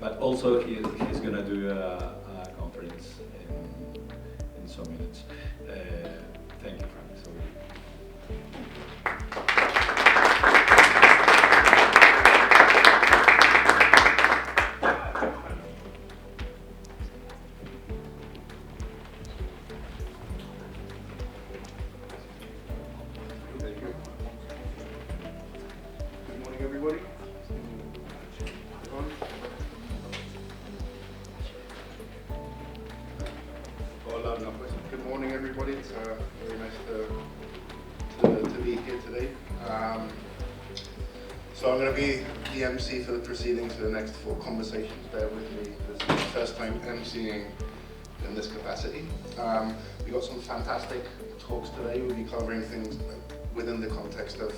but also he's going to do a conference in some minutes. Thank you, Frank. So, everybody. Good morning, everybody. It's very nice to be here today. So I'm going to be the MC for the proceedings for the next 4 conversations. Bear with me. This is my first time MCing in this capacity. We've got some fantastic talks today. We'll be covering things within the context of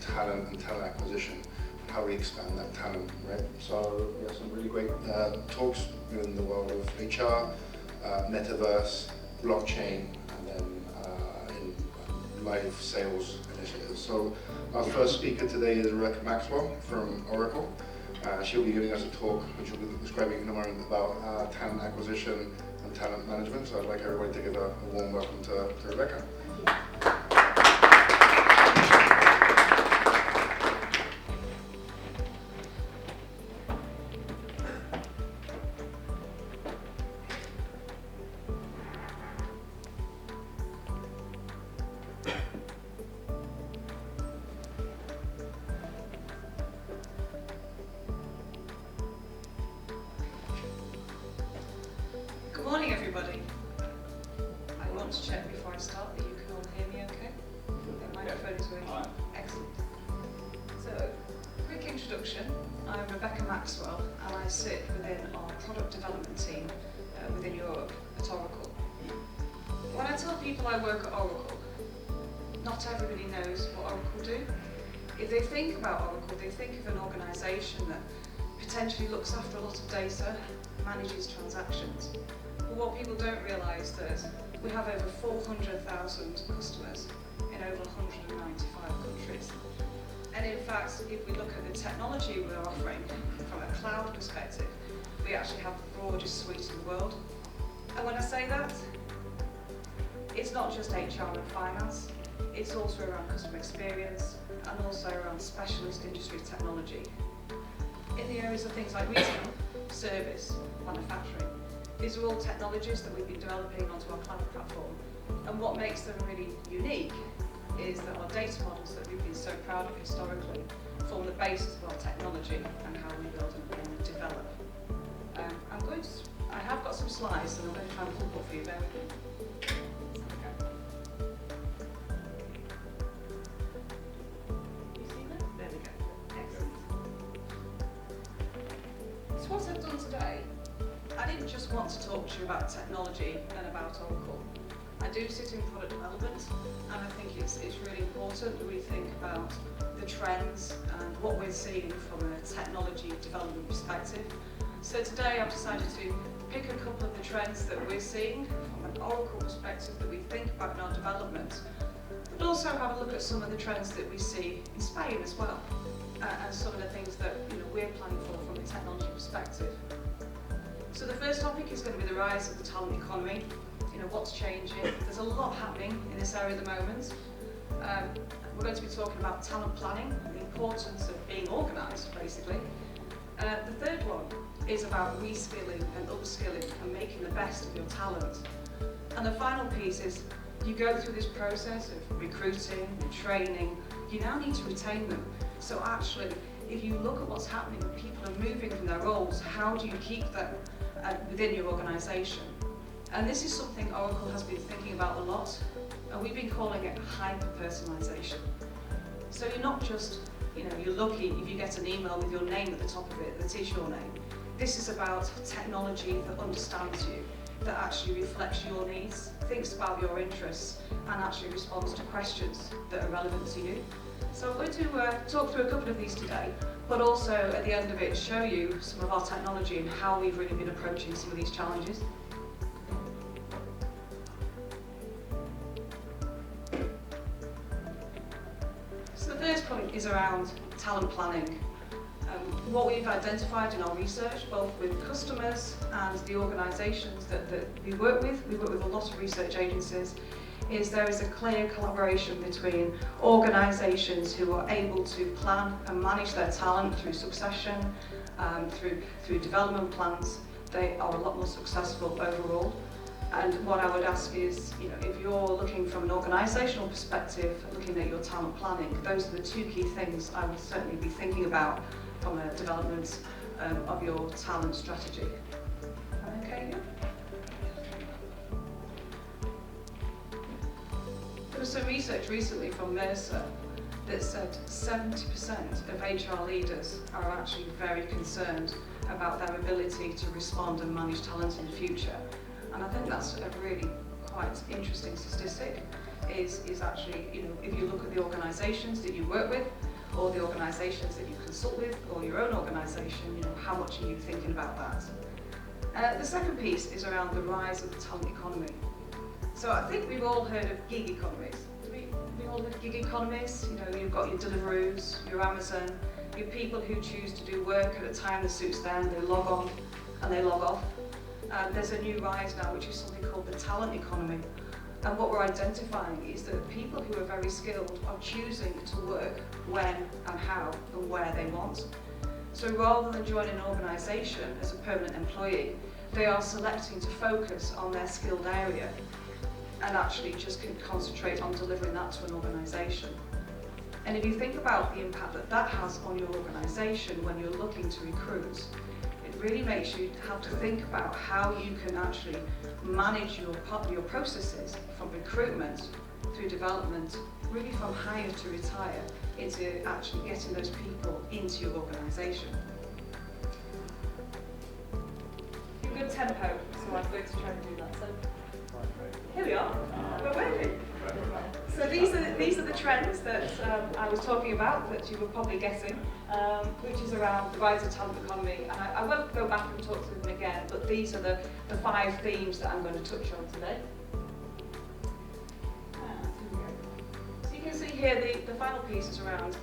talent and talent acquisition, and how we expand that talent, right? So we have some really great talks in the world of HR, metaverse, blockchain, and then in live sales initiatives. So our first speaker today is Rebeca Maxwell from Oracle. She'll be giving us a talk which will be describing in a moment about talent acquisition and talent management. So I'd like everybody to give a warm welcome to Rebeca. Good morning, everybody. I want to check before I start that you can all hear me okay? The microphone is working. Excellent. So, quick introduction. I'm Rebeca Maxwell and I sit within our product development team within Europe at Oracle. When I tell people I work at Oracle, not everybody knows what Oracle do. If they think about Oracle, they think of an organisation that potentially looks after a lot of data, manages transactions. But what people don't realise is we have over 400,000 customers in over 195 countries. And in fact, if we look at the technology we're offering from a cloud perspective, we actually have the broadest suite in the world. And when I say that, it's not just HR and finance, it's also around customer experience and also around specialist industry technology. In the areas of things like retail, service, manufacturing, these are all technologies that we've been developing onto our cloud platform. And what makes them really unique is that our data models that we've been so proud of historically form the basis of our technology and how we build and develop. I have got some slides and I'm going to try and pull up for you. Bear with me. You see that? There we go. Excellent. So what I've done today, I didn't just want to talk to you about technology and about Oracle. I do sit in product development and I think it's really important that we think about the trends and what we're seeing from a technology development perspective. So today I've decided to pick a couple of the trends that we're seeing from an Oracle perspective that we think about in our development, but also have a look at some of the trends that we see in Spain as well, and some of the things that we're planning for from a technology perspective. So the first topic is going to be the rise of the talent economy. What's changing. There's a lot happening in this area at the moment. We're going to be talking about talent planning and the importance of being organised, basically. The third one is about reskilling and upskilling and making the best of your talent. And the final piece is you go through this process of recruiting and training, you now need to retain them. So actually, if you look at what's happening when people are moving from their roles, how do you keep them within your organisation? And this is something Oracle has been thinking about a lot, and we've been calling it hyper-personalisation. So you're not just, you're lucky if you get an email with your name at the top of it that is your name. This is about technology that understands you, that actually reflects your needs, thinks about your interests, and actually responds to questions that are relevant to you. So I'm going to talk through a couple of these today, but also at the end of it show you some of our technology and how we've really been approaching some of these challenges. So the first point is around talent planning. What we've identified in our research, both with customers and the organisations that we work with a lot of research agencies, is there is a clear collaboration between organisations who are able to plan and manage their talent through succession, through development plans. They are a lot more successful overall. And what I would ask is, if you're looking from an organisational perspective, looking at your talent planning, those are the two key things I would certainly be thinking about from a development of your talent strategy. Okay. There was some research recently from Mercer that said 70% of HR leaders are actually very concerned about their ability to respond and manage talent in the future. And I think that's a really quite interesting statistic, is actually, if you look at the organisations that you work with, or the organisations that you consult with, or your own organisation, how much are you thinking about that? The second piece is around the rise of the talent economy. So I think we've all heard of gig economies. We all heard of gig economies. You've got your Deliveroos, your Amazon, your people who choose to do work at a time that suits them. They log on and they log off. There's a new rise now, which is something called the talent economy. And what we're identifying is that people who are very skilled are choosing to work when and how and where they want. So rather than join an organisation as a permanent employee, they are selecting to focus on their skilled area and actually just can concentrate on delivering that to an organisation. And if you think about the impact that that has on your organisation when you're looking to recruit, it really makes you have to think about how you can actually manage your processes from recruitment through development, really from hire to retire, into actually getting those people into your organisation. You've got tempo, so I'm going to try and do that. So here we are. We're working. So these are the trends that I was talking about that you were probably guessing, which is around the rise of talent economy. And I won't go back and talk to them again, but these are the 5 themes that I'm going to touch on today. So you can see here the final piece is around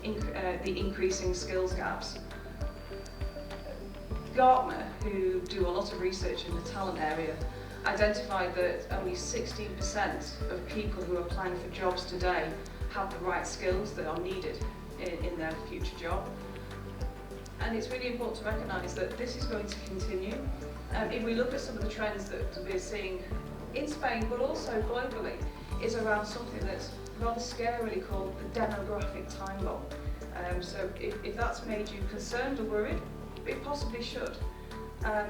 the increasing skills gaps. Gartner, who do a lot of research in the talent area, identified that only 16% of people who are applying for jobs today have the right skills that are needed in their future job. And it's really important to recognise that this is going to continue. If we look at some of the trends that we're seeing in Spain, but also globally, is around something that's rather scarily called the demographic time bomb. So if that's made you concerned or worried, it possibly should.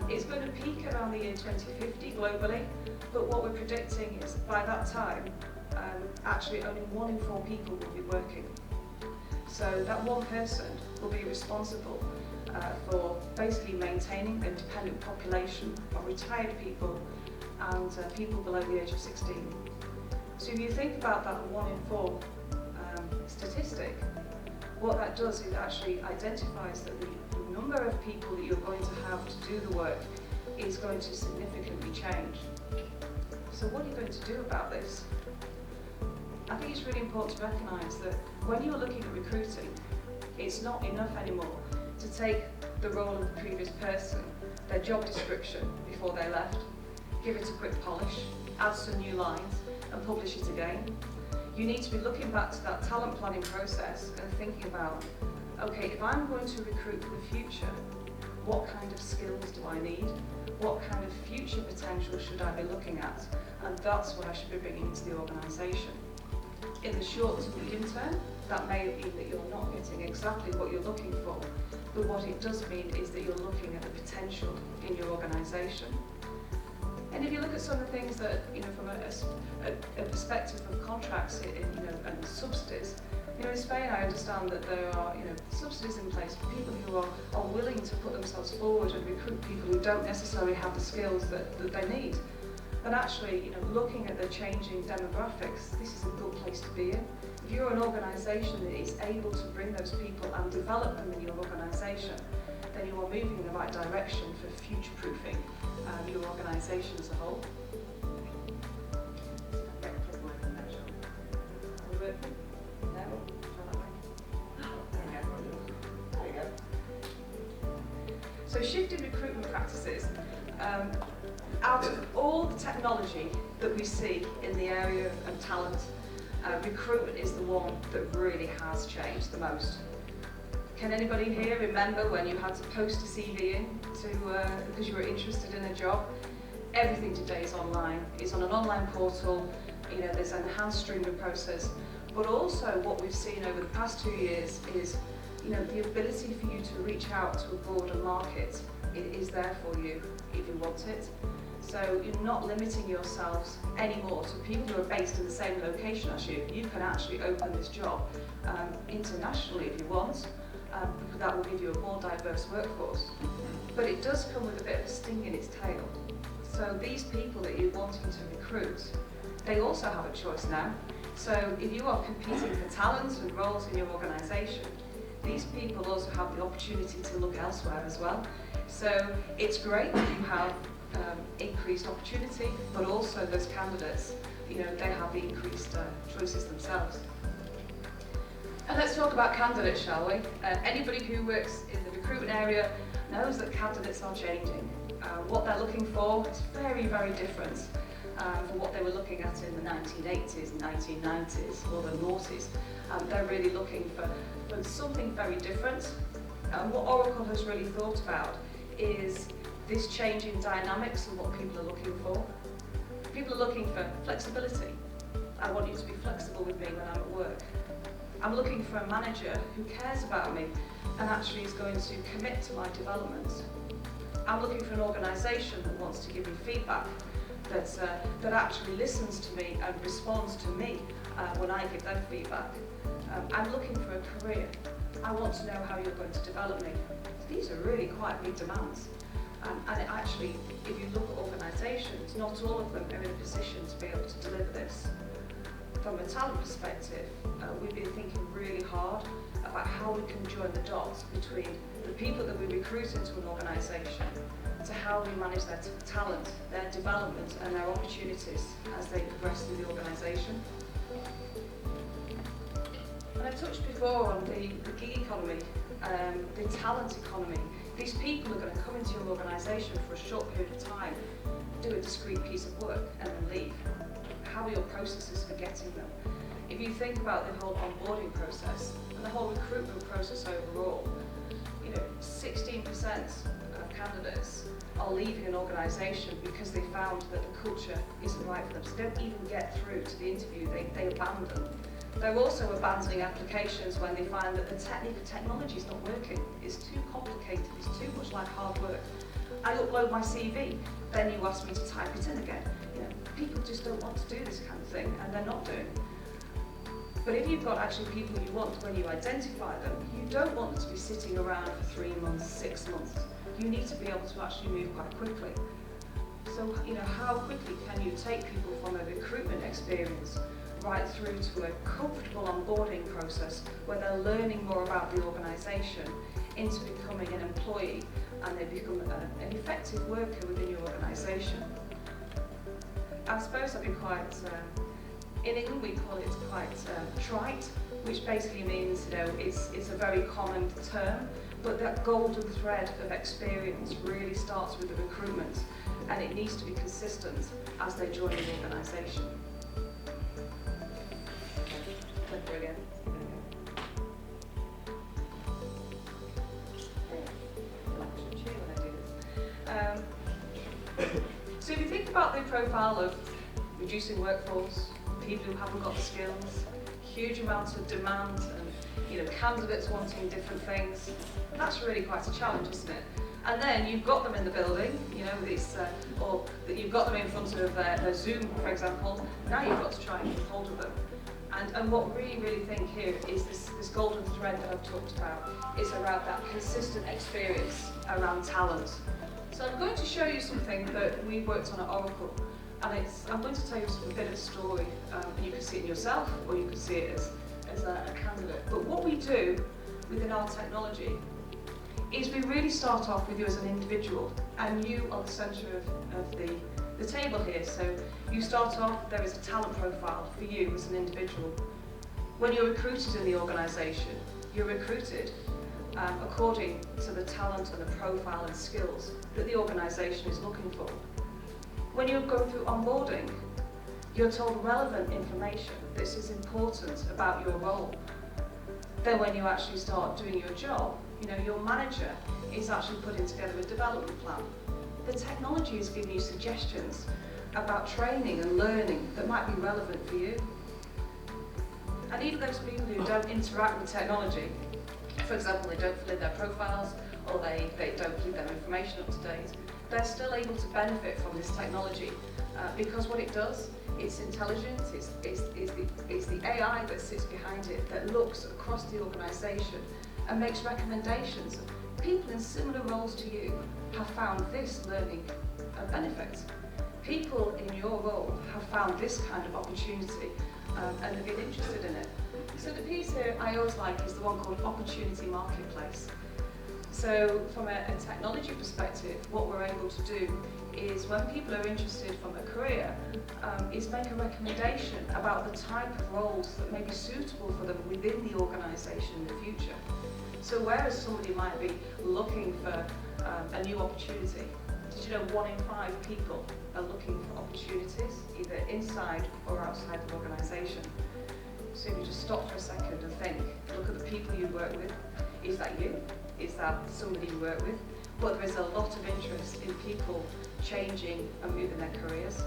It's going to peak around the year 2050 globally, but what we're predicting is by that time, actually only 1 in 4 people will be working. So that one person will be responsible for basically maintaining a dependent population of retired people and people below the age of 16. So if you think about that 1 in 4 statistic, what that does is actually identifies that the number of people that you're going to have to do the work is going to significantly change. So what are you going to do about this? I think it's really important to recognise that when you're looking at recruiting, it's not enough anymore to take the role of the previous person, their job description before they left, give it a quick polish, add some new lines and publish it again. You need to be looking back to that talent planning process and thinking about, okay, if I'm going to recruit for the future, what kind of skills do I need? What kind of future potential should I be looking at? And that's what I should be bringing into the organisation. In the short to medium term, that may mean that you're not getting exactly what you're looking for, but what it does mean is that you're looking at the potential in your organisation. And if you look at some of the things that, from a perspective of contracts and subsidies, in Spain I understand that there are subsidies in place for people who are willing to put themselves forward and recruit people who don't necessarily have the skills that they need. And actually, looking at the changing demographics, this is a good place to be in. If you're an organisation that is able to bring those people and develop them in your organisation, then you are moving in the right direction for future-proofing your organisation as a whole. Are we working? No? There we go. shift in recruitment practices, out of all the technology that we see in the area of talent, recruitment is the one that really has changed the most. Can anybody here remember when you had to post a CV in because you were interested in a job? Everything today is online. It's on an online portal. You know, there's an enhanced streaming process. But also what we've seen over the past 2 years is, you know, the ability for you to reach out to a broader market. It is there for you if you want it. So you're not limiting yourselves anymore to people who are based in the same location as you. You can actually open this job internationally if you want. That will give you a more diverse workforce. But it does come with a bit of a sting in its tail. So these people that you're wanting to recruit, they also have a choice now. So if you are competing for talents and roles in your organisation, these people also have the opportunity to look elsewhere as well. So it's great that you have increased opportunity, but also those candidates, you know, they have the increased choices themselves. And let's talk about candidates, shall we? Anybody who works in the recruitment area knows that candidates are changing. What they're looking for is very, very different from what they were looking at in the 1980s, 1990s, or the noughties. They're really looking for something very different. And what Oracle has really thought about is this changing dynamics and what people are looking for. People are looking for flexibility. I want you to be flexible with me when I'm at work. I'm looking for a manager who cares about me and actually is going to commit to my development. I'm looking for an organisation that wants to give me feedback, that actually listens to me and responds to me when I give them feedback. I'm looking for a career. I want to know how you're going to develop me. These are really quite big demands. And actually, if you look at organisations, not all of them are in a position to be able to deliver this. From a talent perspective, we've been thinking really hard about how we can join the dots between the people that we recruit into an organisation to how we manage their talent, their development and their opportunities as they progress through the organisation. And I touched before on the gig economy, the talent economy. These people are going to come into your organisation for a short period of time, do a discrete piece of work and then leave. How are your processes for getting them? If you think about the whole onboarding process and the whole recruitment process overall, you know, 16% of candidates are leaving an organisation because they found that the culture isn't right for them. So they don't even get through to the interview, they abandon. They're also abandoning applications when they find that the technology is not working. It's too complicated, it's too much like hard work. I upload my CV, then you ask me to type it in again. You know, people just don't want to do this kind of thing, and they're not doing. But if you've got actually people you want, when you identify them, you don't want them to be sitting around for 3 months, 6 months. You need to be able to actually move quite quickly. So, you know, how quickly can you take people from a recruitment experience right through to a comfortable onboarding process where they're learning more about the organisation into becoming an employee and they become an effective worker within your organisation. I suppose I'd be quite, in England we call it quite trite, which basically means, you know, it's a very common term, but that golden thread of experience really starts with the recruitment and it needs to be consistent as they join the organisation. Again. So if you think about the profile of reducing workforce, people who haven't got the skills, huge amounts of demand and, you know, candidates wanting different things, that's really quite a challenge, isn't it? And then you've got them in the building, you know, this, or that you've got them in front of a Zoom, for example. Now you've got to try and get hold of them. And what we really think here is this golden thread that I've talked about is around that consistent experience around talent. So I'm going to show you something that we've worked on at Oracle, and I'm going to tell you a bit of a story, and you can see it yourself, or you can see it as a candidate. But what we do within our technology is we really start off with you as an individual, and you are the centre of the table here. So you start off, there is a talent profile for you as an individual. When you're recruited in the organisation, you're recruited according to the talent and the profile and skills that the organisation is looking for. When you go through onboarding, you're told relevant information. This is important about your role. Then when you actually start doing your job, your manager is actually putting together a development plan. The technology is giving you suggestions about training and learning that might be relevant for you. And even those people who don't interact with technology, for example, they don't fill in their profiles or they don't keep their information up to date, they're still able to benefit from this technology because what it does, it's intelligent, it's the AI that sits behind it that looks across the organisation and makes recommendations. People in similar roles to you have found this learning benefit. People in your role have found this kind of opportunity and have been interested in it. So the piece here I always like is the one called Opportunity Marketplace. So from a technology perspective, what we're able to do is when people are interested from a career, is make a recommendation about the type of roles that may be suitable for them within the organisation in the future. So whereas somebody might be looking for a new opportunity, did you know 1 in 5 people are looking for opportunities, either inside or outside the organisation? So if you just stop for a second and think, look at the people you work with. Is that you? Is that somebody you work with? But there is a lot of interest in people changing and moving their careers.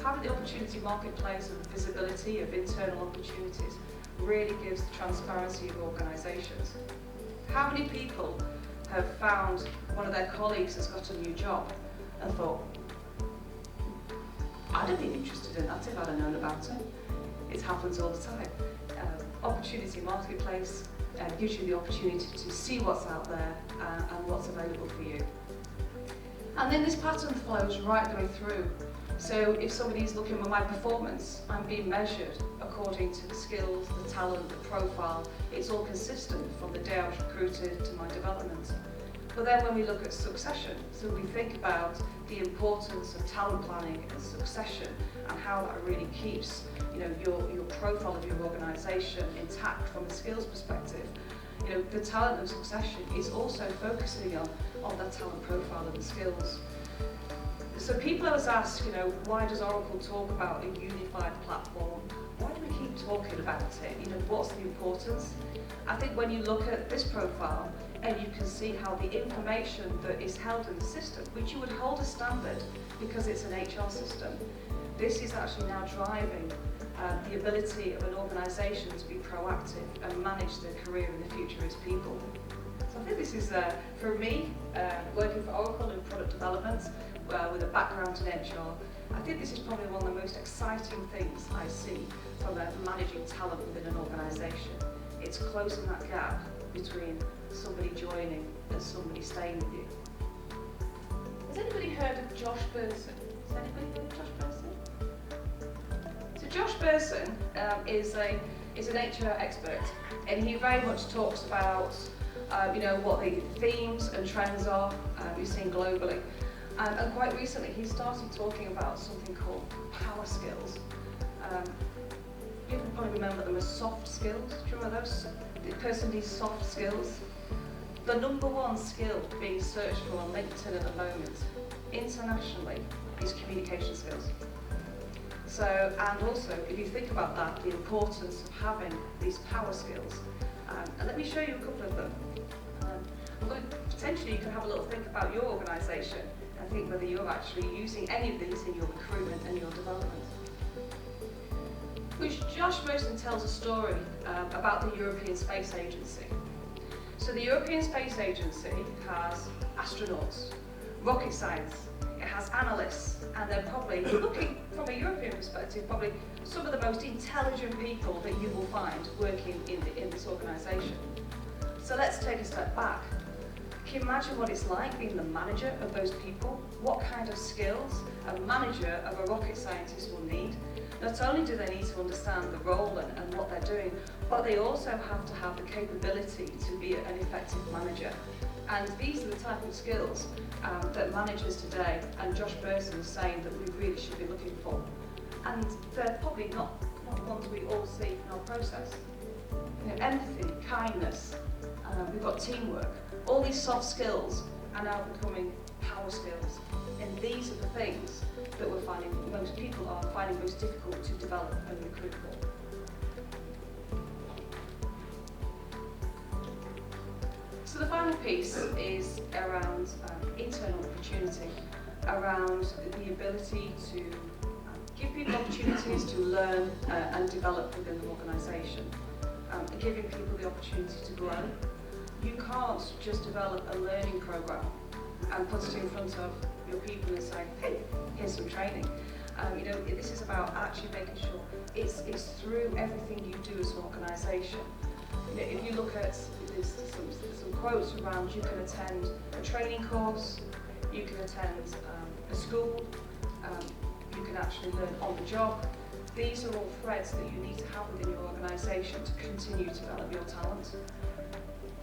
Having the opportunity marketplace and visibility of internal opportunities really gives the transparency of organisations. How many people have found one of their colleagues has got a new job and thought, I'd have been interested in that if I'd have known about it. It happens all the time. Opportunity marketplace gives you the opportunity to see what's out there and what's available for you. And then this pattern flows right the way through. So if somebody's looking at my performance, I'm being measured according to the skills, the talent, the profile. It's all consistent from the day I was recruited to my development. But then when we look at succession, so we think about the importance of talent planning and succession and how that really keeps your profile of your organisation intact from a skills perspective. The talent and succession is also focusing on that talent profile and the skills. So people always ask, why does Oracle talk about a unified platform? Why do we keep talking about it? What's the importance? I think when you look at this profile and you can see how the information that is held in the system, which you would hold a standard because it's an HR system, this is actually now driving the ability of an organisation to be proactive and manage their career in the future as people. So I think this is, for me, working for Oracle in product development, with a background in HR, I think this is probably one of the most exciting things I see from managing talent within an organisation. It's closing that gap between somebody joining and somebody staying with you. Has anybody heard of Josh Bersin? Has anybody heard of Josh Bersin? So Josh Bersin is an HR expert, and he very much talks about what the themes and trends are we've seen globally. And quite recently, he started talking about something called power skills. People probably remember them as soft skills. Do you remember those? The person needs soft skills. The #1 skill being searched for on LinkedIn at the moment, internationally, is communication skills. So, and also, if you think about that, the importance of having these power skills, and let me show you a couple of them. Potentially, you can have a little think about your organisation and think whether you're actually using any of these in your recruitment and your development. Which Josh Bersin tells a story about the European Space Agency. So the European Space Agency has astronauts, rocket science, it has analysts, and they're probably, looking from a European perspective, probably some of the most intelligent people that you will find working in this organisation. So let's take a step back. Can you imagine what it's like being the manager of those people? What kind of skills a manager of a rocket scientist will need? Not only do they need to understand the role and what they're doing, but they also have to have the capability to be an effective manager. And these are the type of skills that managers today, and Josh Bersin is saying that we really should be looking for. And they're probably not ones we all see in our process. You know, empathy, kindness, we've got teamwork. All these soft skills are now becoming power skills. And these are the things that we're finding most people are finding most difficult to develop and recruit for. So the final piece is around internal opportunity, around the ability to give people opportunities to learn and develop within an organisation, giving people the opportunity to grow. You can't just develop a learning programme and put it in front of your people and say, hey, here's some training. You know, this is about actually making sure it's through everything you do as an organisation. You know, if you look at there's some quotes around, you can attend a training course, you can attend a school, you can actually learn on the job. These are all threads that you need to have within your organisation to continue to develop your talent.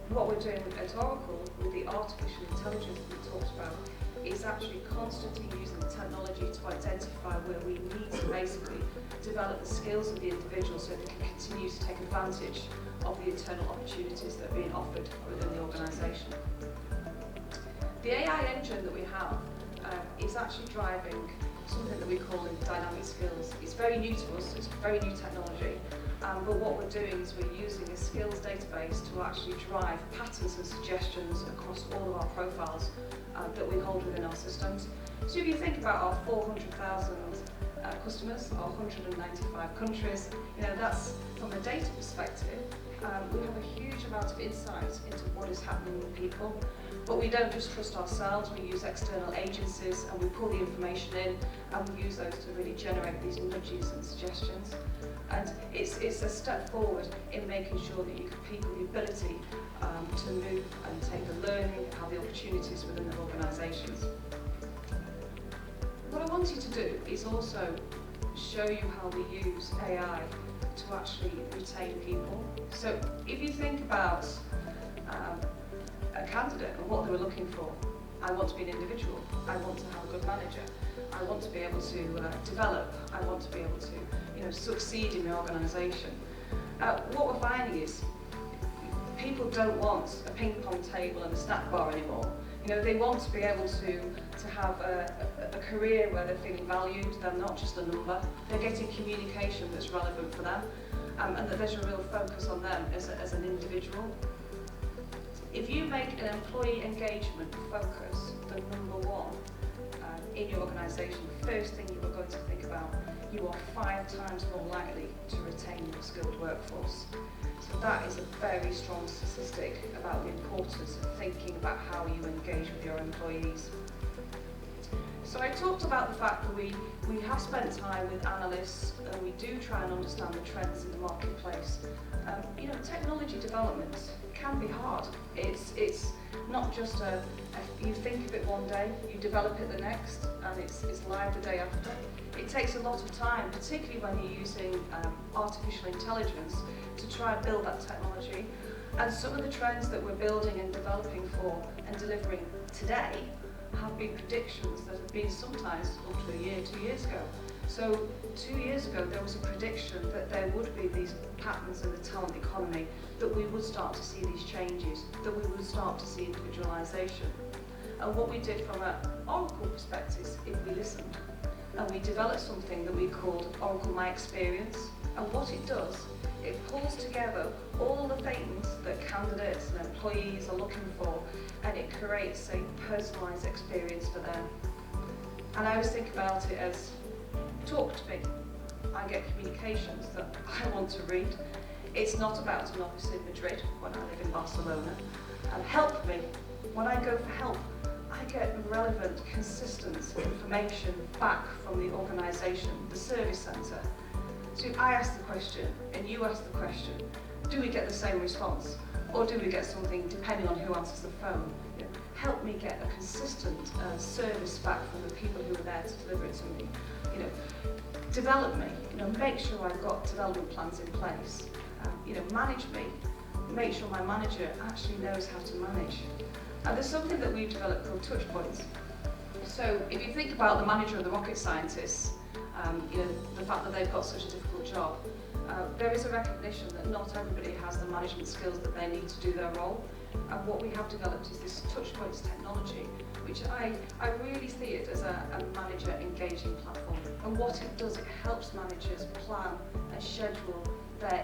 What we're doing at Oracle with the artificial intelligence that we talked about is actually constantly using technology to identify where we need to basically develop the skills of the individual so they can continue to take advantage of the internal opportunities that are being offered within the organisation. The AI engine that we have is actually driving something that we call dynamic skills. It's very new to us, it's very new technology, but what we're doing is we're using a skills database to actually drive patterns and suggestions across all of our profiles that we hold within our systems. So if you think about our 400,000 customers, our 195 countries, you know, that's from a data perspective, we have a huge amount of insight into what is happening with people. But we don't just trust ourselves, we use external agencies and we pull the information in and we use those to really generate these nudges and suggestions. And it's a step forward in making sure that you give people the ability to move and take the learning and have the opportunities within their organisations. What I want you to do is also show you how we use AI to actually retain people. So if you think about a candidate and what they were looking for, I want to be an individual, I want to have a good manager, I want to be able to develop, I want to be able to, you know, succeed in the organisation. What we're finding is people don't want a ping pong table and a snack bar anymore. You know, they want to be able to have a career where they're feeling valued, they're not just a number, they're getting communication that's relevant for them, and that there's a real focus on them as an individual. If you make an employee engagement focus the number one in your organisation, the first thing you are going to think about, you are 5 times more likely to retain your skilled workforce. So that is a very strong statistic about the importance of thinking about how you engage with your employees. So I talked about the fact that we have spent time with analysts and we do try and understand the trends in the marketplace. You know, technology development can be hard. It's not just you think of it one day, you develop it the next, and it's live the day after. It takes a lot of time, particularly when you're using artificial intelligence to try and build that technology. And some of the trends that we're building and developing for and delivering today have been predictions that have been sometimes up to a year, 2 years ago. So 2 years ago there was a prediction that there would be these patterns in the talent economy, that we would start to see these changes, that we would start to see individualisation. And what we did from an Oracle perspective is we listened and we developed something that we called Oracle My Experience. And what it does, it pulls together all the things that candidates and employees are looking for, and it creates a personalised experience for them. And I always think about it as, talk to me. I get communications that I want to read. It's not about an office in Madrid when I live in Barcelona. And help me. When I go for help, I get relevant, consistent information back from the organisation, the service centre. So if I ask the question and you ask the question, do we get the same response? Or do we get something depending on who answers the phone? You know, help me get a consistent service back from the people who are there to deliver it to me. You know, develop me. You know, make sure I've got development plans in place. You know, manage me. Make sure my manager actually knows how to manage. And there's something that we've developed called touch points. So if you think about the manager of the rocket scientists, you know, the fact that they've got such a difficult job, there is a recognition that not everybody has the management skills that they need to do their role. And what we have developed is this touchpoints technology, which I really see it as a manager engaging platform. And what it does, it helps managers plan and schedule their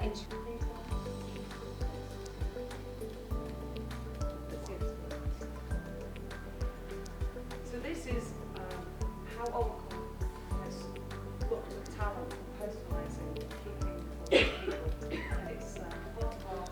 So this is how Oracle has looked at talent, personalising, keeping people. And it's part of our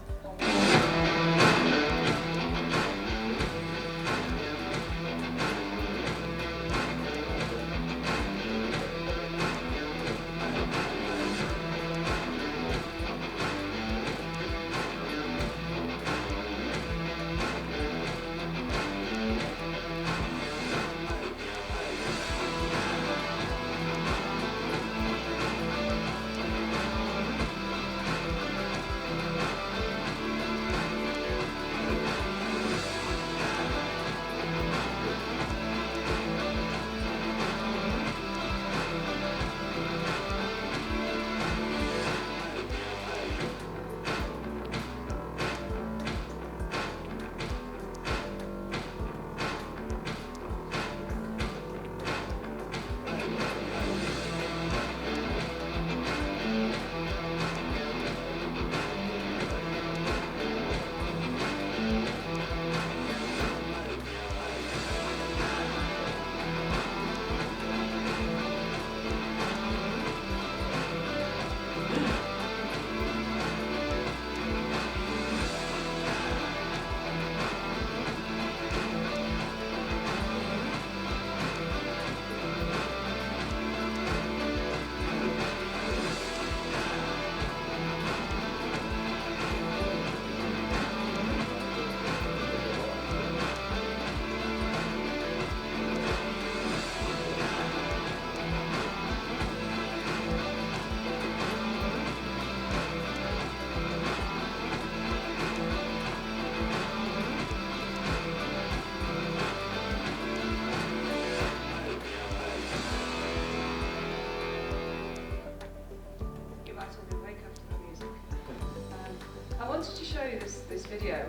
I wanted to show you this video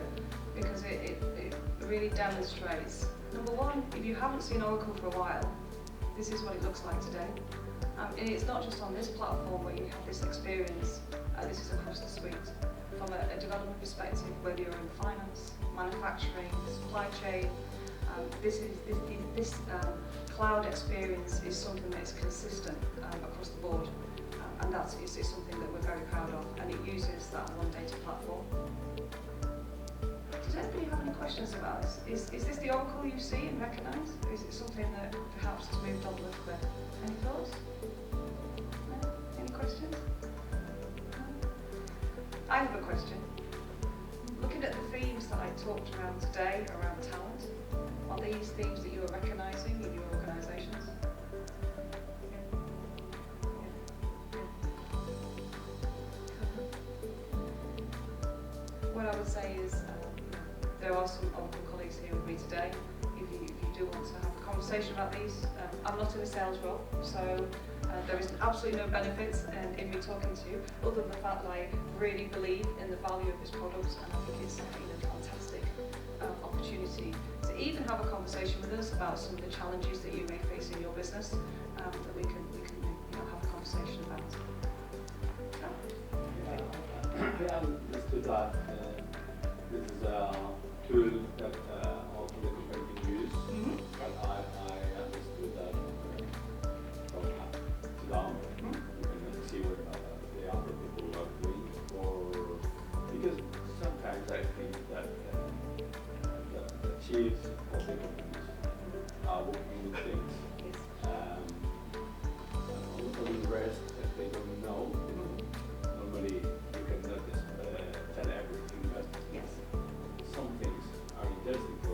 because it really demonstrates, number one, if you haven't seen Oracle for a while, this is what it looks like today. And it's not just on this platform where you have this experience, this is across the suite. From a development perspective, whether you're in finance, manufacturing, supply chain, this cloud experience is something that is consistent across the board. And that is something that we're very proud of, and it uses that one data platform. Does anybody have any questions about this? Is this the Oracle you see and recognise? Is it something that perhaps has moved on a little bit? Any thoughts? No? Any questions? No? I have a question. Looking at the themes that I talked around today around talent, are these themes that you are recognising in your organisations? What I would say is there are some Oracle colleagues here with me today. If you do want to have a conversation about these, I'm not in a sales role, so there is absolutely no benefits in me talking to you, other than the fact that I really believe in the value of this product, and I think it's a fantastic opportunity to even have a conversation with us about some of the challenges that you may face in your business, that we can have a conversation about. I understood that this is a tool that all political can use, but I understood that from up to down, you can see what the other people are doing, or because sometimes I think that the chiefs of the companies are working with things, and all the rest that they don't know. Normally, you cannot tell everything, but some things are interesting to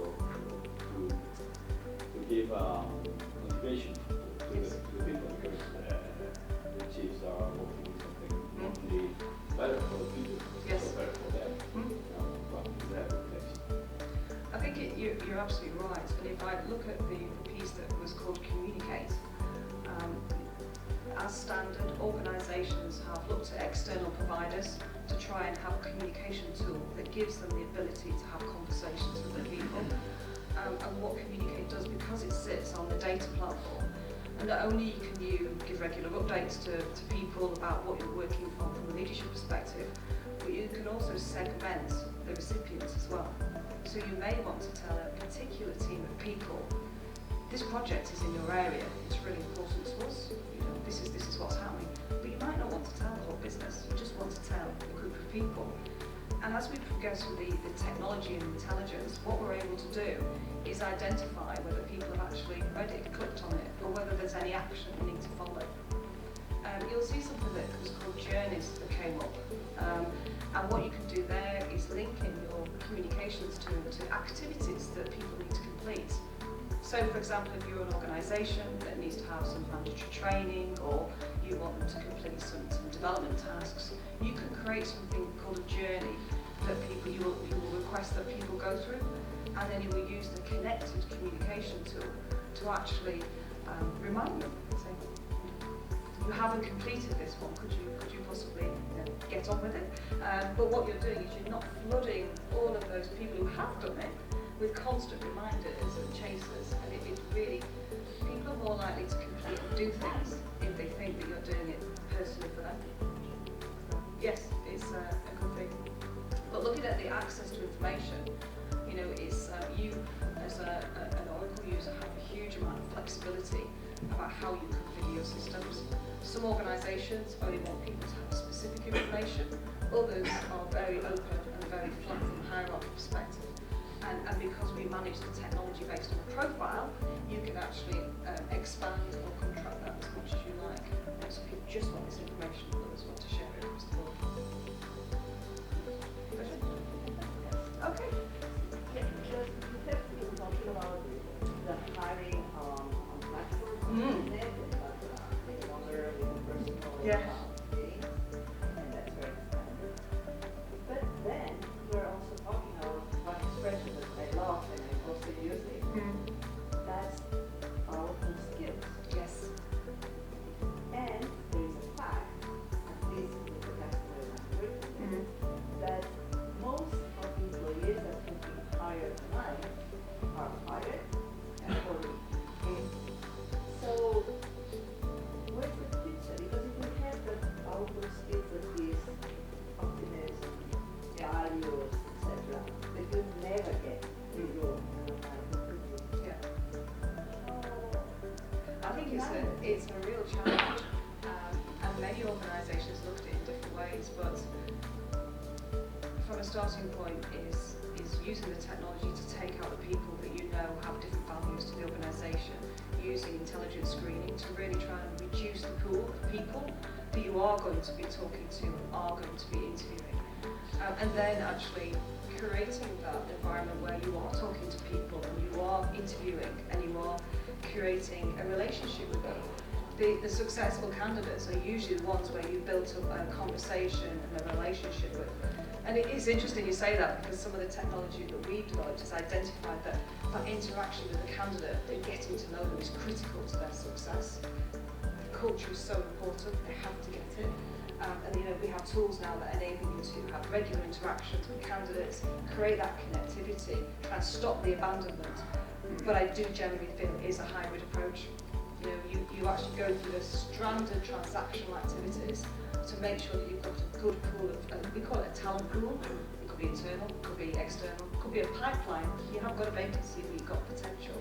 give motivation to the people, because the chiefs are working with something normally better for the people, so better for them. But they have reflection. I think you're absolutely as standard, organisations have looked at external providers to try and have a communication tool that gives them the ability to have conversations with their people. And what Communicate does, because it sits on the data platform, and not only can you give regular updates to people about what you're working on from a leadership perspective, but you can also segment the recipients as well. So you may want to tell a particular team of people, this project is in your area, it's really important to us, you know, this is what's happening. But you might not want to tell the whole business, you just want to tell a group of people. And as we progress with the technology and intelligence, what we're able to do is identify whether people have actually read it, clicked on it, or whether there's any action we need to follow. You'll see something that was called journeys that came up. And what you can do there is link in your communications to activities that people need to complete. So for example, if you're an organisation that needs to have some mandatory training, or you want them to complete some development tasks, you can create something called a journey that you will request that people go through, and then you will use the connected communication tool to actually remind them. Say, you haven't completed this one, could you possibly get on with it? But what you're doing is you're not flooding all of those people who have done it with constant reminders and chasers, and it really, people are more likely to complete and do things if they think that you're doing it personally for them. Yes, it's a good thing. But looking at the access to information, you know, it's you as an Oracle user have a huge amount of flexibility about how you configure your systems. Some organisations only want people to have specific information, others are very open and very flat from a hierarchy perspective. And because we manage the technology based on a profile, you can actually expand or contract that as much as you like. So people just want this information, others want to share it across the board. Okay. Yeah, because you have been talking about the hiring on platforms, internet, no longer with personal meetings, and that's very standard. But then we're also talking about one expression that I love and I also use it. That's powerful skills. Yes. And there is a fact, at least with the customer I'm working with, that most of the employees that can be hired online are hired and already. So where's the future? Because if we have the powerful skills that is optimism, values, etc., that you never get in your online. Yeah. I think it's a real challenge, and many organisations look at it in different ways, but from a starting point is using the technology to take out the people that you know have different values to the organisation, using intelligent screening to really try and reduce the pool of people that you are going to be talking to and are going to be interviewing. And then actually creating that environment where you are talking to people and you are interviewing and you are creating a relationship with them. The successful candidates are usually the ones where you built up a conversation and a relationship with. And it is interesting you say that, because some of the technology that we've developed has identified that interaction with the candidate and getting to know them is critical to their success. The culture is so important, they have to get it. And you know, we have tools now that enable you to have regular interactions with candidates, create that connectivity, try and stop the abandonment. But I do generally feel it is a hybrid approach. You know, you actually go through the stranded transactional activities to make sure that you've got a good pool of, we call it a talent pool. It could be internal, it could be external, it could be a pipeline. You haven't got a vacancy, but you've got potential.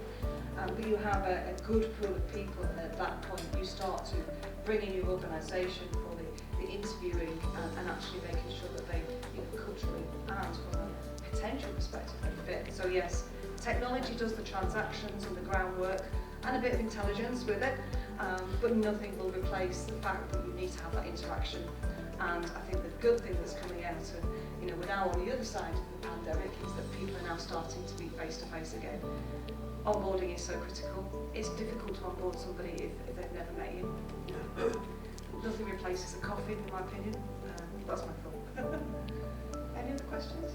But you have a good pool of people, and at that point you start to bring in your organisation for the interviewing and actually making sure that they, you know, culturally and from a potential perspective they fit. So yes, technology does the transactions and the groundwork and a bit of intelligence with it, but nothing will replace the fact that you need to have that interaction. And I think the good thing that's coming out of, you know, we're now on the other side of the pandemic, is that people are now starting to meet face to face again. Onboarding is so critical. It's difficult to onboard somebody if they've never met you. Nothing replaces a coffee, in my opinion. That's my thought. Any other questions?